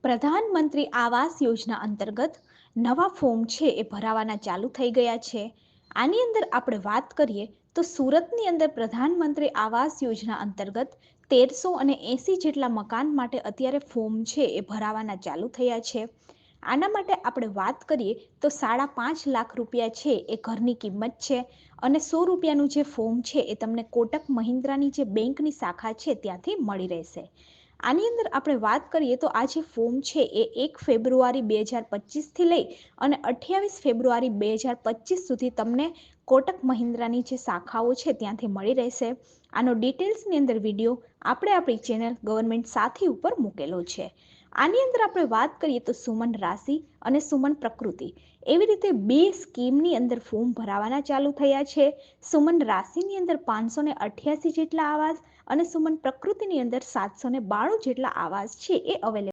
પ્રધાનમંત્રી આવાસ યોજના અંતર્ગત નવા ફોર્મ છે એ ભરાવાના ચાલુ થઈ ગયા છે. આની અંદર આપણે વાત કરીએ તો સુરતની અંદર પ્રધાનમંત્રી આવાસ યોજના અંતર્ગત 1380 જેટલા મકાન માટે અત્યારે ફોર્મ છે એ ભરાવાના ચાલુ થયા છે. આના માટે આપણે વાત કરીએ તો 5.5 લાખ રૂપિયા છે એ ઘરની કિંમત છે અને 100 રૂપિયાનું જે ફોર્મ છે એ તમને કોટક મહિન્દ્રાની જે બેંકની શાખા છે ત્યાંથી મળી રહેશે. આની અંદર આપણે વાત કરીએ તો આ જે ફોર્મ છે એ 1 ફેબ્રુઆરી 2025થી લઈ અને 28 ફેબ્રુઆરી 2025 સુધી તમને કોટક મહિન્દ્રાની જે શાખાઓ છે ત્યાંથી મળી રહેશે. આનો ડિટેલ્સની અંદર વિડીયો આપણે આપણી ચેનલ ગવર્મેન્ટ સાથી ઉપર મૂકેલો છે. આની અંદર આપણે વાત કરીએ તો સુમન રાશિ અને સુમન પ્રકૃતિ એવી રીતે બે સ્કીમની અંદર ફોર્મ ભરાવાના ચાલુ થયા છે. સુમન રાશિની અંદર 588 જેટલા આવાસ અને સુમન પ્રકૃતિની અંદર 792 જેટલા આવાસ છે એ અવેલેબલ